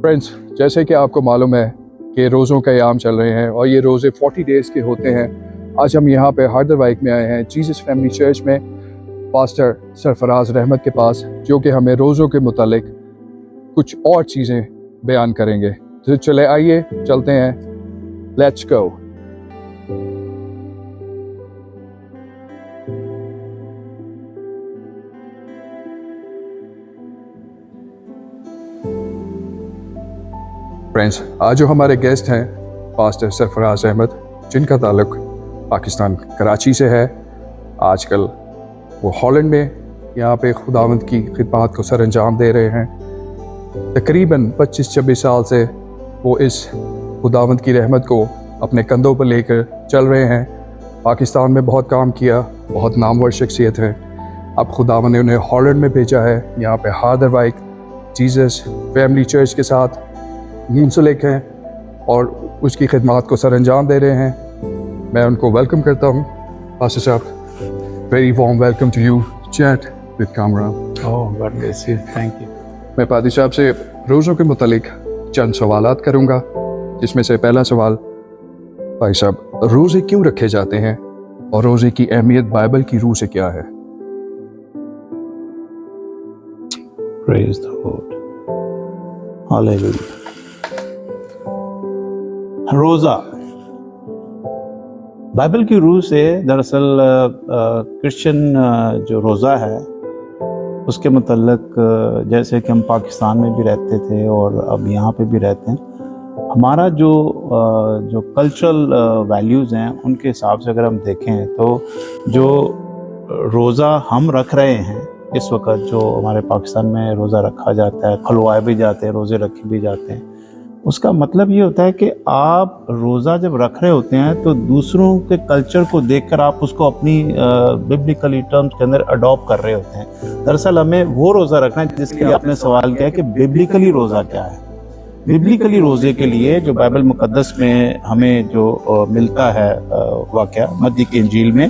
Friends, जैसे कि आपको मालूम है कि रोज़ों का अयाम चल रहे हैं और ये रोज़े 40 डेज़ के होते हैं। आज हम यहाँ पे हैदराबाद में आए हैं जीसस फैमिली चर्च में पास्टर सरफराज रहमत के पास, जो कि हमें रोज़ों के मुतालिक कुछ और चीज़ें बयान करेंगे। तो चले आइए चलते हैं, लेट्स गो। फ्रेंड्स, आज जो हमारे गेस्ट हैं पास्टर सरफराज अहमद, जिनका ताल्लुक़ पाकिस्तान कराची से है। आजकल वो हॉलैंड में यहाँ पे खुदावंद की खिदमत को सर अंजाम दे रहे हैं। तकरीबन 25-26 साल से वो इस खुदावंद की रहमत को अपने कंधों पर लेकर चल रहे हैं। पाकिस्तान में बहुत काम किया, बहुत नामवर शख्सियत है। अब खुदावंद ने उन्हें हॉलैंड में भेजा है। यहाँ पे हैदराबाद जीसस फैमिली चर्च के साथ मुंसलिक हैं और उसकी खिदमत को सर अंजाम दे रहे हैं। मैं उनको वेलकम करता हूँ। पास्टर साहब, very warm welcome to you. Chat with camera. Oh, God bless you, thank you. मैं पादी साहब से रोज़ों के मुतालिक चंद सवालात करूँगा, जिसमें से पहला सवाल, भाई साहब, रोज़े क्यों रखे जाते हैं और रोज़े की अहमियत बाइबल की रूह से क्या है? Praise the Lord, hallelujah. रोज़ा बाइबल की रूह से दरअसल क्रिश्चियन जो रोज़ा है उसके मतलब, जैसे कि हम पाकिस्तान में भी रहते थे और अब यहाँ पे भी रहते हैं, हमारा जो कल्चरल वैल्यूज़ हैं उनके हिसाब से अगर हम देखें तो जो रोज़ा हम रख रहे हैं इस वक्त, जो हमारे पाकिस्तान में रोज़ा रखा जाता है, खुलवाए भी जाते हैं, रोज़े रखे भी जाते हैं, उसका मतलब ये होता है कि आप रोज़ा जब रख रहे होते हैं तो दूसरों के कल्चर को देखकर आप उसको अपनी बिब्लिकली टर्म्स के अंदर अडॉप्ट कर रहे होते हैं। दरअसल हमें वो रोज़ा रखना है जिसके लिए आपने सवाल किया कि बिब्लिकली रोज़ा क्या है। बिब्लिकली रोज़े के लिए जो बाइबल मुकद्दस में हमें जो मिलता है वाक़या मत्ती की इंजील में,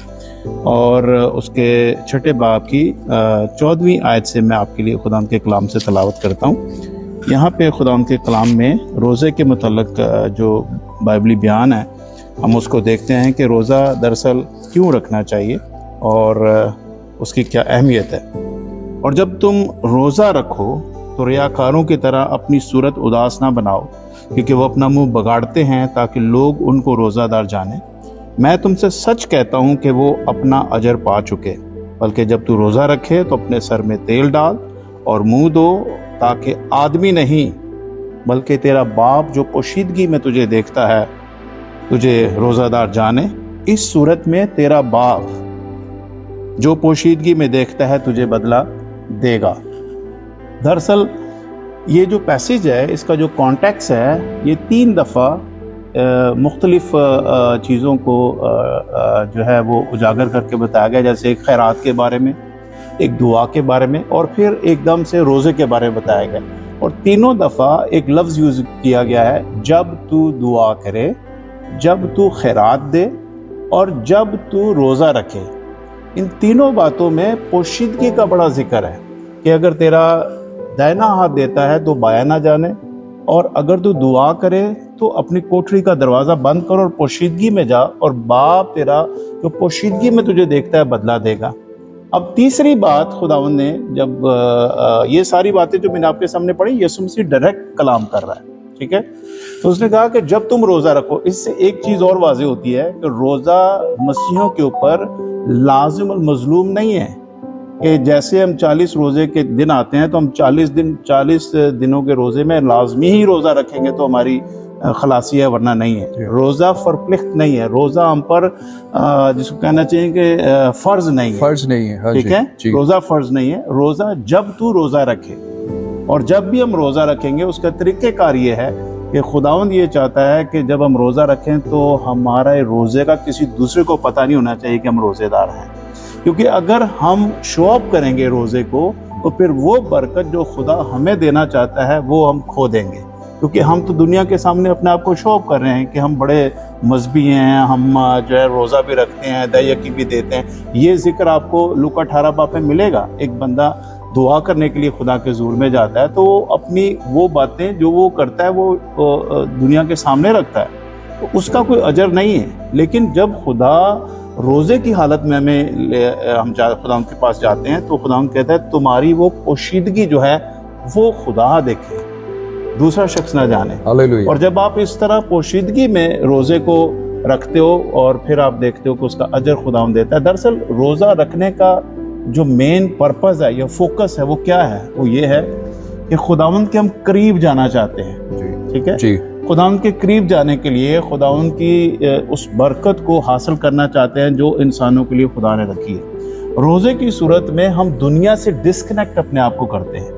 और उसके 6 बाब की 14वीं आयत से मैं आपके लिए खुदा के कलाम से तलावत करता हूँ। यहाँ पे खुदा के कलाम में रोज़े के मुतल्लिक़ जो बाइबली बयान है, हम उसको देखते हैं कि रोज़ा दरअसल क्यों रखना चाहिए और उसकी क्या अहमियत है। और जब तुम रोज़ा रखो तो रियाकारों की तरह अपनी सूरत उदास ना बनाओ, क्योंकि वो अपना मुंह बगाड़ते हैं ताकि लोग उनको रोज़ादार जाने। मैं तुमसे सच कहता हूँ कि वो अपना अजर पा चुके। बल्कि जब तू रोज़ा रखे तो अपने सर में तेल डाल और मुंह धो, ताकि आदमी नहीं बल्कि तेरा बाप जो पोशीदगी में तुझे देखता है तुझे रोज़ादार जाने। इस सूरत में तेरा बाप जो पोशीदगी में देखता है तुझे बदला देगा। दरअसल ये जो पैसेज है, इसका जो कॉन्टेक्स्ट है, ये 3 दफ़ा मुख्तलिफ चीज़ों को जो है वो उजागर करके बताया गया। जैसे एक खैरात के बारे में, एक दुआ के बारे में, और फिर एकदम से रोज़े के बारे में बताया गया। और तीनों दफ़ा एक लफ्ज़ यूज़ किया गया है, जब तू दुआ करे, जब तू खैरात दे और जब तू रोज़ा रखे। इन तीनों बातों में पोशीदगी का बड़ा जिक्र है कि अगर तेरा दाहिना हाथ देता है तो बायां ना जाने, और अगर तू दुआ करे तो अपनी कोठरी का दरवाज़ा बंद कर और पोशीदगी में जा, और बाप तेरा जो पोशीदगी में तुझे देखता है बदला देगा। अब तीसरी बात, खुदावंद ने जब ये सारी बातें जो मैंने आपके सामने पढ़ी, यीशु मसीह डायरेक्ट कलाम कर रहा है, ठीक है। तो उसने कहा कि जब तुम रोज़ा रखो, इससे एक चीज़ और वाज़ेह होती है कि रोज़ा मसीहों के ऊपर लाजिम और मजलूम नहीं है कि जैसे हम 40 रोज़े के दिन आते हैं तो हम 40 दिनों के रोज़े में लाजमी ही रोज़ा रखेंगे तो हमारी खलासी है, वरना नहीं है। रोज़ा फरप्लिख्त नहीं है, रोज़ा हम पर जिसको कहना चाहिए कि फ़र्ज नहीं है, फ़र्ज नहीं है, ठीक है। रोज़ा फ़र्ज नहीं है। रोज़ा जब तू रोज़ा रखे, और जब भी हम रोज़ा रखेंगे उसका तरीक़ेकार ये है कि खुदावंद ये चाहता है कि जब हम रोज़ा रखें तो हमारा रोज़े का किसी दूसरे को पता नहीं होना चाहिए कि हम रोज़ेदार हैं, क्योंकि अगर हम शो ऑफ करेंगे रोज़े को तो फिर वो बरकत जो खुदा हमें देना चाहता है वो हम खो देंगे, क्योंकि हम तो दुनिया के सामने अपने आप को शो ऑफ कर रहे हैं कि हम बड़े मजहबी हैं, हम जो है रोज़ा भी रखते हैं, दयकी भी देते हैं। ये जिक्र आपको लूका 18 बाब में मिलेगा। एक बंदा दुआ करने के लिए खुदा के हुजूर में जाता है तो अपनी वो बातें जो वो करता है वो दुनिया के सामने रखता है, तो उसका कोई अजर नहीं है। लेकिन जब खुदा रोजे की हालत में हम खुदा के पास जाते हैं तो खुदा कहता है तुम्हारी वो पोशीदगी जो है वो खुदा देखे, दूसरा शख्स ना जाने। हालेलुया। और जब आप इस तरह पोशीदगी में रोजे को रखते हो और फिर आप देखते हो कि उसका अजर खुदा देता है। दरअसल रोजा रखने का जो मेन पर्पस है या फोकस है वो क्या है? वो ये है कि खुदावंद के हम करीब जाना चाहते हैं। ठीक है जी। खुदावंद के करीब जाने के लिए खुदावंद की उस बरकत को हासिल करना चाहते हैं जो इंसानों के लिए खुदा ने रखी है। रोजे की सूरत में हम दुनिया से डिस्कनेक्ट अपने आप को करते हैं।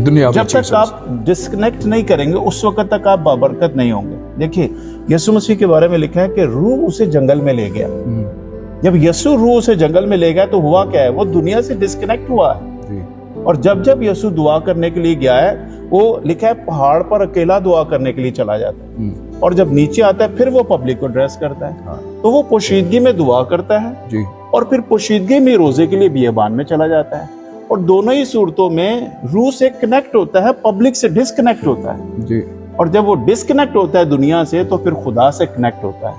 दुनिया जब तक आप डिस्कनेक्ट नहीं करेंगे उस वक्त तक आप बाबरकत नहीं होंगे। देखिए यीशु मसीह के बारे में लिखा है कि रूह उसे जंगल में ले गया। जब यीशु रूह उसे जंगल में ले गया तो हुआ क्या है? वो दुनिया से डिस्कनेक्ट हुआ है। और जब जब यीशु दुआ करने के लिए गया है वो लिखा है पहाड़ पर अकेला दुआ करने के लिए चला जाता है, और जब नीचे आता है फिर वो पब्लिक को एड्रेस करता है। तो वो पोशीदगी में दुआ करता है जी। और फिर पोशीदगी में रोजे के लिए बियाबान में चला जाता है। और दोनों ही सूरतों में रूह से कनेक्ट होता है, पब्लिक से डिस्कनेक्ट होता है जी। और जब वो डिस्कनेक्ट होता है दुनिया से तो फिर खुदा से कनेक्ट होता है।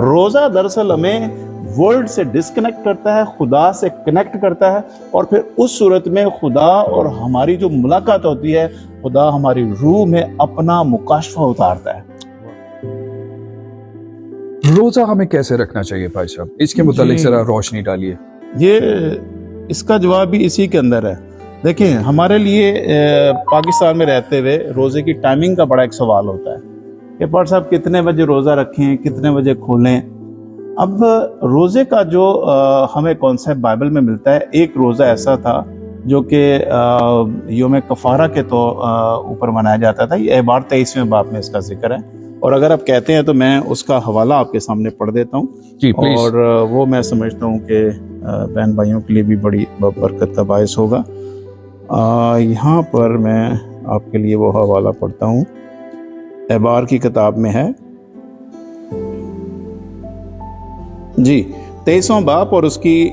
रोजा दरअसल हमें वर्ल्ड से डिस्कनेक्ट करता है, खुदा से कनेक्ट करता है, और फिर उस सूरत में खुदा और हमारी जो मुलाकात होती है खुदा हमारी रूह में अपना मुकाशफा उतारता है। रोजा हमें कैसे रखना चाहिए भाई साहब? इसके मुतालिक जरा रोशनी डालिए। ये इसका जवाब भी इसी के अंदर है। देखिए हमारे लिए पाकिस्तान में रहते हुए रोजे की टाइमिंग का बड़ा एक सवाल होता है कि पर साहब कितने बजे रोजा रखें, कितने बजे खोलें। अब रोजे का जो हमें कॉन्सेप्ट बाइबल में मिलता है, एक रोजा ऐसा था जो कि योम कफारा के तो ऊपर मनाया जाता था। ये एबार 23वें बाब में इसका जिक्र है, और अगर आप कहते हैं तो मैं उसका हवाला आपके सामने पढ़ देता हूँ जी, प्लीज। और वो मैं समझता हूँ कि बहन भाइयों के लिए भी बड़ी बरकत का बायस होगा। यहाँ पर मैं आपके लिए वो हवाला पढ़ता हूँ, एबार की किताब में है जी 23वां बाब और उसकी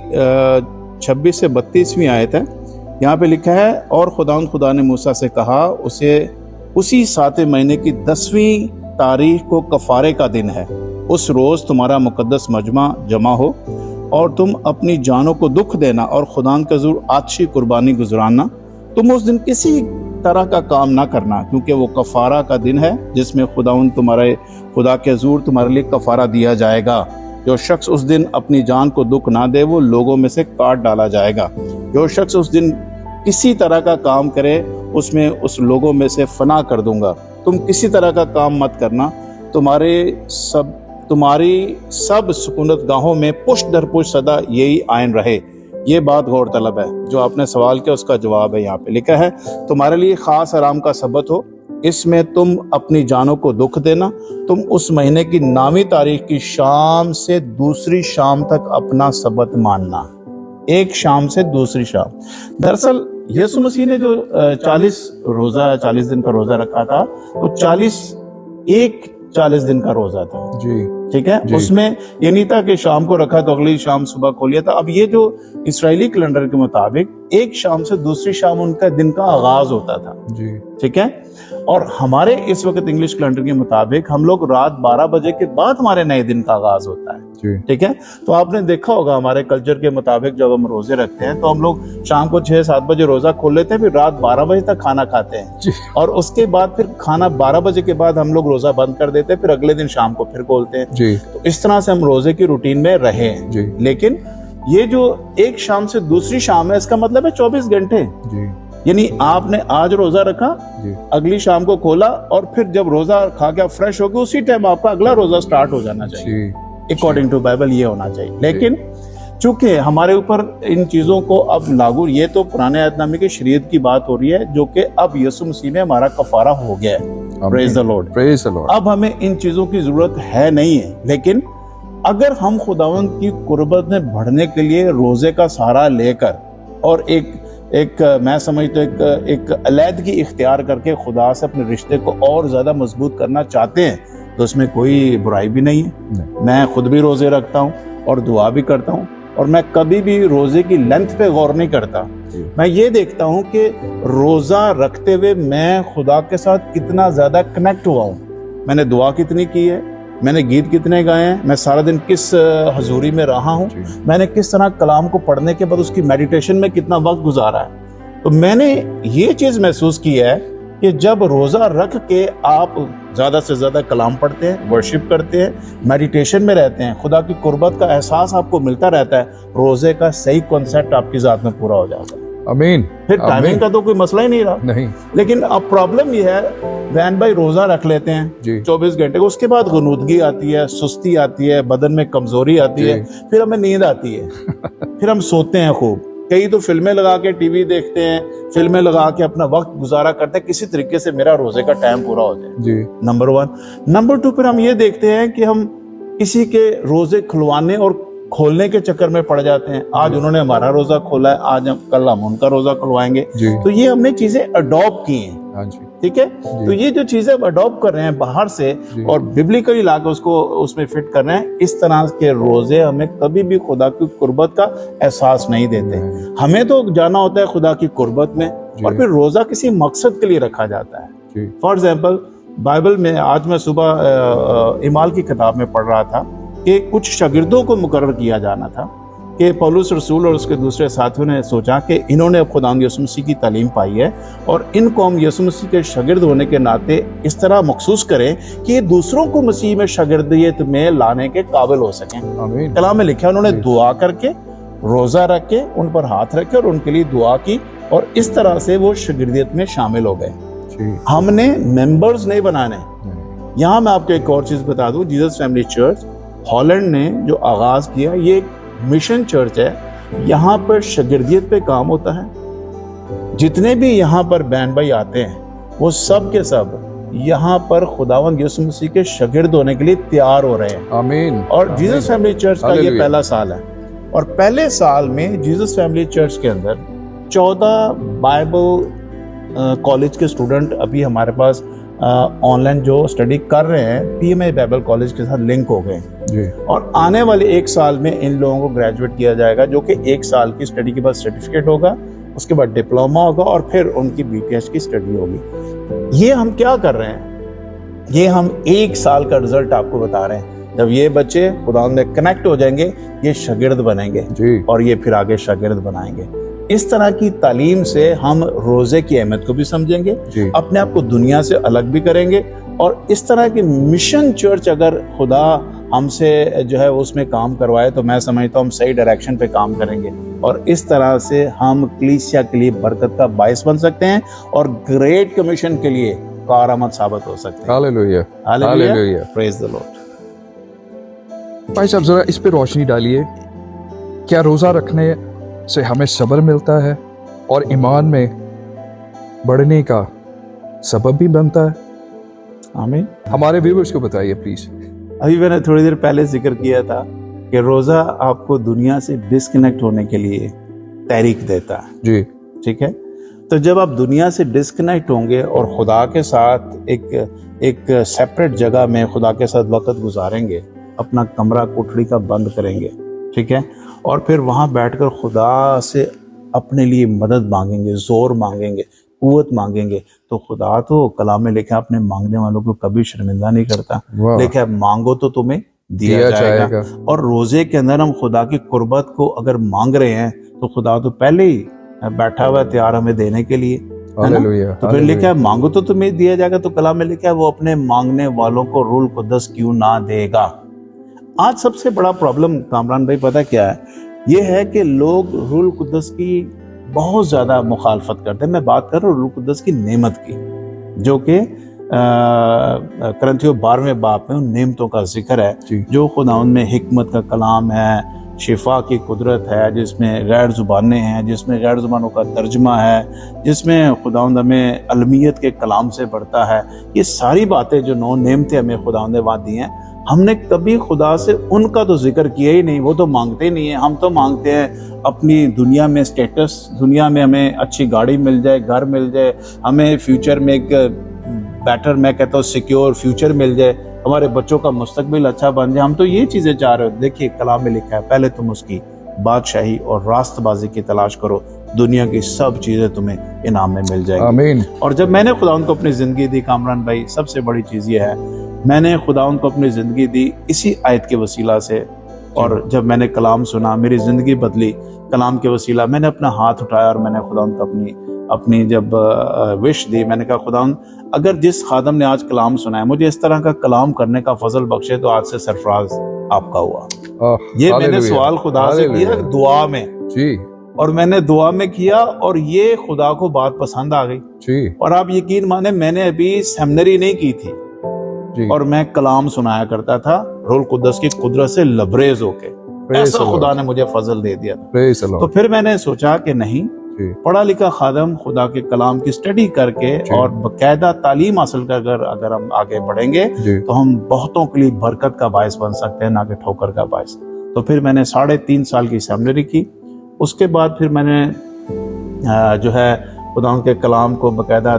26 से 32वीं आयत है। यहाँ पे लिखा है, और खुदा ने मूसा से कहा उसे उसी 7वें महीने की 10वीं तारीख को कफारे का दिन है। उस रोज तुम्हारा मुकद्दस मजमा जमा हो और तुम अपनी जानों को दुख देना और खुदा के हुजूर आतशी कुर्बानी गुजराना। तुम उस दिन किसी तरह का काम ना करना, क्योंकि वो कफारा का दिन है जिसमें खुदा के हुजूर तुम्हारे लिए कफारा दिया जाएगा। जो शख्स उस दिन अपनी जान को दुख ना दे वो लोगों में से काट डाला जाएगा। जो शख्स उस दिन किसी तरह का काम करे उसमें उस लोगों में से फना कर दूंगा। तुम किसी तरह का काम मत करना। तुम्हारी सब सुकूनत गाहों में पुष्ट दर पुष्ट सदा यही आयन रहे। ये बात गौरतलब है। जो आपने सवाल किया उसका जवाब है। यहाँ पे लिखा है, तुम्हारे लिए खास आराम का सबत हो, इसमें तुम अपनी जानों को दुख देना। तुम उस महीने की 9वीं तारीख की शाम से दूसरी शाम तक अपना सबत मानना। एक शाम से दूसरी शाम। दरअसल यीशु मसीह ने जो 40 दिन का रोजा रखा था तो 40 दिन का रोजा था जी। ठीक है जी। उसमें ये नहीं था कि शाम को रखा तो अगली शाम सुबह खो लिया था। अब ये जो इस्राएली कैलेंडर के मुताबिक एक शाम से दूसरी शाम उनका दिन का आगाज होता था जी। ठीक है। और हमारे इस वक्त इंग्लिश कैलेंडर के मुताबिक हम लोग रात 12 बजे के बाद हमारे नए दिन का आगाज होता है जी। ठीक है। तो आपने देखा होगा हमारे कल्चर के मुताबिक जब हम रोजे रखते हैं तो हम लोग शाम को 6-7 बजे रोजा खोल लेते हैं, फिर रात 12 बजे तक खाना खाते हैं जी। और उसके बाद फिर खाना 12 बजे के बाद हम लोग रोजा बंद कर देते हैं, फिर अगले दिन शाम को फिर खोलते हैं जी। तो इस तरह से हम रोजे की रूटीन में रहे हैं जी। लेकिन ये जो एक शाम से दूसरी शाम है इसका मतलब है 24 घंटे। जी। यानी आपने आज रोजा रखा जी। अगली शाम को खोला और फिर जब रोजा खा के फ्रेश हो गए उसी टाइम आपका अगला रोजा स्टार्ट हो जाना चाहिए अकॉर्डिंग टू बाइबल ये होना चाहिए। लेकिन चूंकि हमारे ऊपर इन चीजों को अब लागू, ये तो पुराने अहदनामे की शरीयत की बात हो रही है जो कि अब यीशु मसीह में हमारा कफारा हो गया है। Praise the Lord. Praise the Lord. अब हमें इन चीजों की जरूरत है नहीं है। लेकिन अगर हम खुदावंद की कुर्बत में बढ़ने के लिए रोजे का सहारा लेकर और एक मैं समझता हूं एक अलैदगी इख्तियार करके खुदा से अपने रिश्ते को और ज्यादा मजबूत करना चाहते हैं तो उसमें कोई बुराई भी नहीं है। मैं खुद भी रोजे रखता हूँ और दुआ भी करता हूँ और मैं कभी भी रोजे की लेंथ पे गौर नहीं करता। मैं ये देखता हूँ कि रोजा रखते हुए मैं खुदा के साथ कितना ज्यादा कनेक्ट हुआ हूँ, मैंने दुआ कितनी की है, मैंने गीत कितने गाए हैं, मैं सारा दिन किस हजूरी में रहा हूँ, मैंने किस तरह कलाम को पढ़ने के बाद उसकी मेडिटेशन में कितना वक्त गुजारा है। तो मैंने ये चीज महसूस की है कि जब रोजा रख के आप ज्यादा से ज्यादा कलाम पढ़ते हैं, वर्शिप करते हैं, मेडिटेशन में रहते हैं, खुदा की कुर्बत का एहसास आपको मिलता रहता है, रोजे का सही कॉन्सेप्ट आपकी जात में पूरा हो जाता है। आमीन। फिर टाइमिंग का तो कोई मसला ही नहीं रहा। नहीं, लेकिन अब प्रॉब्लम ये है, वैन भाई रोजा रख लेते हैं 24 घंटे, उसके बाद गनूदगी आती है, सुस्ती आती है, बदन में कमजोरी आती है, फिर हमें नींद आती है, फिर हम सोते हैं खूब। कई तो फिल्में लगा के टीवी देखते हैं, फिल्में लगा के अपना वक्त गुजारा करते हैं किसी तरीके से मेरा रोजे का टाइम पूरा हो जाए। नंबर 1। नंबर 2 पर हम ये देखते हैं कि हम किसी के रोजे खुलवाने और खोलने के चक्कर में पड़ जाते हैं। आज उन्होंने हमारा रोजा खोला है, आज कल हम उनका रोजा खुलवाएंगे। तो ये हमने चीजें अडॉप्ट की हैं। ठीक है, तो ये जो चीजें अडॉप्ट कर रहे हैं बाहर से और बिब्लिकली लाके उसको उसमें फिट कर रहे हैं, इस तरह के रोजे हमें कभी भी खुदा की कुर्बत का एहसास नहीं देते। हमें तो जाना होता है खुदा की कुर्बत में, और फिर रोजा किसी मकसद के लिए रखा जाता है। फॉर एग्जाम्पल, बाइबल में आज मैं सुबह इमाल की किताब में पढ़ रहा था कि कुछ शागिर्दों को मुकर्रर किया जाना था, कि पौलुस रसूल और उसके दूसरे साथियों ने सोचा कि इन्होंने अब खुदावंद यीशु मसीह की तालीम पाई है और इनको हम यीशु मसीह के शागिर्द होने के नाते इस तरह मखसूस करें कि ये दूसरों को मसीह में शागिर्दियत में लाने के काबिल हो सकें। कलाम में लिखा, उन्होंने दुआ करके, रोजा रख के, उन पर हाथ रखे और उनके लिए दुआ की, और इस तरह से वो शागिर्दियत में शामिल हो गए। हमने मेंबर्स नहीं बनाने। यहाँ मैं आपको एक और चीज बता दूं, जीसस फैमिली चर्च हॉलैंड ने जो आगाज किया, ये एक मिशन चर्च है। यहाँ पर शागिर्दियत पे काम होता है। जितने भी यहाँ पर बहन भाई आते हैं वो सब के सब यहाँ पर खुदावंद यीशु मसीह के शागिर्द होने के लिए तैयार हो रहे हैं। आमीन। और जीसस फैमिली चर्च का ये पहला साल है, और पहले साल में जीसस फैमिली चर्च के अंदर 14 बाइबल कॉलेज के स्टूडेंट अभी हमारे पास ऑनलाइन जो स्टडी कर रहे हैं, PMI बाइबल कॉलेज के साथ लिंक हो गए जी। और आने वाले 1 साल में इन लोगों को ग्रेजुएट किया जाएगा, जो कि 1 साल की स्टडी के बाद सर्टिफिकेट होगा, उसके बाद डिप्लोमा होगा और फिर उनकी BTH की स्टडी होगी। ये हम क्या कर रहे हैं, ये हम 1 साल का रिजल्ट आपको बता रहे हैं। जब ये बच्चे खुदा में कनेक्ट हो जाएंगे, ये शागिर्द बनेंगे जी। और ये फिर आगे शागिर्द बनाएंगे। इस तरह की तालीम से हम रोजे की अहमियत को भी समझेंगे, अपने आप को दुनिया से अलग भी करेंगे, और इस तरह की मिशन चर्च अगर खुदा हमसे जो है उसमें काम करवाए तो मैं समझता हूँ हम सही डायरेक्शन पे काम करेंगे, और इस तरह से हम कलीसिया के लिए बरकत का बायस बन सकते हैं और ग्रेट कमीशन के लिए कारआमद साबित हो सकते हैं। Hallelujah, hallelujah, praise the Lord. भाई साहब जरा इस पे रोशनी डालिए, क्या रोजा रखने से हमें सब्र मिलता है और ईमान में बढ़ने का सबब भी बनता है? आमीन। हमारे व्यूअर्स को बताइए प्लीज। अभी मैंने थोड़ी देर पहले जिक्र किया था कि रोजा आपको दुनिया से डिस्कनेक्ट होने के लिए तहरीक देता है जी। ठीक है, तो जब आप दुनिया से डिस्कनेक्ट होंगे और खुदा के साथ एक सेपरेट जगह में खुदा के साथ वक्त गुजारेंगे, अपना कमरा कोठड़ी का बंद करेंगे, ठीक है, और फिर वहाँ बैठकर खुदा से अपने लिए मदद मांगेंगे, जोर मांगेंगे, कुव्वत मांगेंगे, तो खुदा तो कलाम में लिखा अपने मांगने वालों को कभी शर्मिंदा नहीं करता। लिखा मांगो तो तुम्हें दिया जाएगा। और रोजे के अंदर हम खुदा की कुर्बत को अगर मांग रहे हैं तो खुदा तो पहले ही बैठा हुआ तैयार हमें देने के लिए, है ना? तो फिर लिखा है मांगो तो तुम्हें दिया जाएगा, तो कलाम में लिखा है वो अपने मांगने वालों को रूल कुद्दस क्यों ना देगा। आज सबसे बड़ा प्रॉब्लम कामरान भाई पता क्या है, ये है कि लोग रूल कुद्दस की बहुत ज्यादा मुखालफत करते हैं। मैं बात कर रहा हूँ रूल कुद्दस की नेमत की, जो कि करंथियों 12वें बाब में उन नेमतों का जिक्र है जो खुदावंद में हिकमत का कलाम है, शिफा की कुदरत है, जिसमें गैर जुबानें हैं, जिसमें गैर जुबानों का तर्जमा है, जिसमें खुदावंद हमें अलमियत के कलाम से बढ़ता है। ये सारी बातें जो 9 नेमतें हमें खुदावंद ने वहाँ दी हैं, हमने कभी खुदा से उनका तो जिक्र किया ही नहीं। वो तो मांगते ही नहीं है। हम तो मांगते हैं अपनी दुनिया में स्टेटस, दुनिया में हमें अच्छी गाड़ी मिल जाए, घर मिल जाए, हमें फ्यूचर में एक बेटर, मैं कहता हूँ सिक्योर फ्यूचर मिल जाए, हमारे बच्चों का मुस्तकबिल अच्छा बन जाए। हम तो ये चीजें चाह रहे हो। देखिए कलाम में लिखा है पहले तुम उसकी बादशाही और रास्तबाजी की तलाश करो, दुनिया की सब चीज़ें तुम्हें इनाम में मिल जाएगी। आमीन। और जब मैंने खुदावंद को अपनी ज़िंदगी दी कामरान भाई, सबसे बड़ी चीज़ ये है, मैंने खुदावंद को अपनी ज़िंदगी दी इसी आयत के वसीला से। और जब मैंने कलाम सुना, मेरी ज़िंदगी बदली कलाम के वसीला। मैंने अपना हाथ उठाया और मैंने खुदावंद को अपनी जब विश दी, मैंने कहा खुदावंद, अगर जिस खादम ने आज कलाम सुना है मुझे इस तरह का कलाम करने का फजल बख्शे, तो आज से सरफराज आपका हुआ। ये मैंने हालेलुया, सवाल खुदा से किया हालेलुया। दुआ में, जी और मैंने दुआ में किया और ये खुदा को बात पसंद आ गई। जी और आप यकीन माने, मैंने अभी सेमिनरी नहीं की थी जी। और मैं कलाम सुनाया करता था रूह कुद्दस की कुदरत से लबरेज होके। Praise ऐसा the खुदा Lord. ने मुझे फजल दे दिया था। Praise the तो Lord. फिर मैंने सोचा कि नहीं, जी पढ़ा लिखा खादम खुदा के कलाम की स्टडी करके जी। और बकायदा तालीम हासिल कर अगर हम आगे बढ़ेंगे जी तो हम बहुतों के लिए बरकत का बायस बन सकते हैं, ना कि ठोकर का बायस। तो फिर मैंने 3.5 साल की सेमिनरी की। उसके बाद फिर मैंने जो है खुदा के कलाम को बकायदा,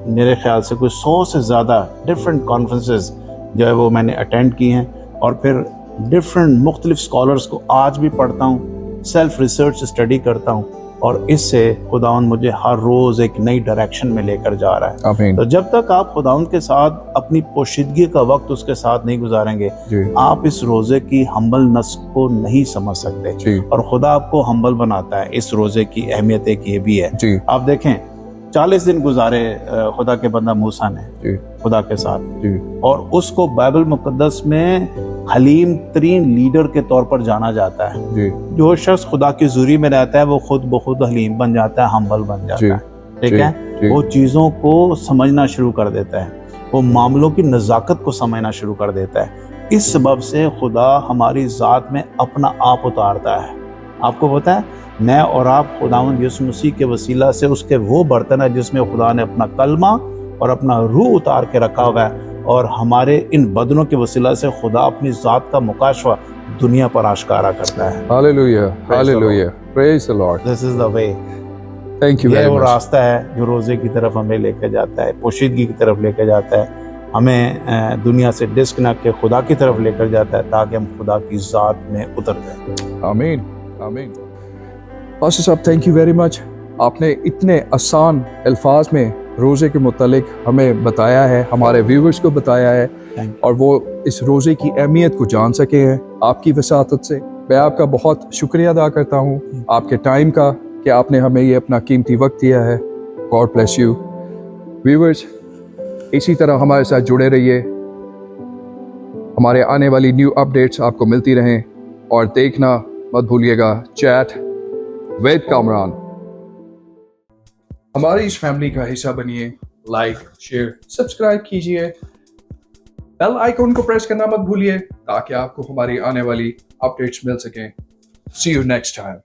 मेरे ख्याल से कोई 100 से ज़्यादा डिफरेंट कॉन्फ्रेंसेस जो है वो मैंने अटेंड की हैं। और फिर डिफरेंट मुख्तलिफ स्कॉलर्स को आज भी पढ़ता हूँ, सेल्फ रिसर्च स्टडी करता हूँ, और इससे खुदावंद मुझे हर रोज़ एक नई डायरेक्शन में लेकर जा रहा है। आमीन। तो जब तक आप खुदावंद के साथ अपनी पोशीदगी का वक्त उसके साथ नहीं गुजारेंगे, जी आप इस रोज़े की हम्बल नस्क को नहीं समझ सकते। जी और खुदा आपको हम्बल बनाता है। इस रोज़े की अहमियत एक ये भी है। जी आप देखें, 40 दिन गुजारे खुदा के बंदा मूसा ने जी खुदा के साथ, जी और उसको बाइबल मुकद्दस में हलीम तरीन लीडर के तौर पर जाना जाता है। जी जो शख्स खुदा की जुरी में रहता है वो खुद ब खुद हलीम बन जाता है, हम्बल बन जी जाता है। ठीक जी है, जी वो चीज़ों को समझना शुरू कर देता है, वो मामलों की नज़ाकत को समझना शुरू कर देता है। इस सबब से खुदा हमारी ज़ात में अपना आप उतारता है। आपको पता है, मैं और आप खुदावंद यीशु मसीह के वसीला से उसके वो बर्तन है जिसमें खुदा ने अपना कलमा और अपना रूह उतार के रखा हुआ है, और हमारे इन बदनों के वसीला से खुदा अपनी ज़ात का मुकाशवा दुनिया पर आश्कारा करता है। Hallelujah, Praise the hallelujah. Praise the Lord. This is the way. Thank you ये वेरी वो मच। रास्ता है जो रोजे की तरफ हमें लेके जाता है, पोशीदगी की तरफ लेके जाता है, हमें दुनिया से डिस्कनेक्ट के खुदा की तरफ लेकर जाता है, ताकि हम खुदा की ज़ात में उतर जाए। आमीन, आमीन। पास्टर साहब, थैंक यू वेरी मच। आपने इतने आसान अल्फाज में रोज़े के मुतालिक हमें बताया है, हमारे व्यूवर्स को बताया है, थैंक और वो इस रोज़े की अहमियत को जान सके हैं आपकी वसातत से। मैं आपका बहुत शुक्रिया अदा करता हूँ आपके टाइम का, कि आपने हमें ये अपना कीमती वक्त दिया है। God bless you. व्यूवर्स, इसी तरह हमारे साथ जुड़े रहिए, हमारे आने वाली न्यू अपडेट्स आपको मिलती रहें, और देखना मत भूलिएगा चैट विद कामरान। हमारी इस फैमिली का हिस्सा बनिए, लाइक शेयर सब्सक्राइब कीजिए, बेल आइकॉन को प्रेस करना मत भूलिए, ताकि आपको हमारी आने वाली अपडेट्स मिल सकें। सी यू नेक्स्ट टाइम।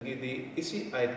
ਧਮਕੀ ਦੀ ਇਸੀ ਆਇਤ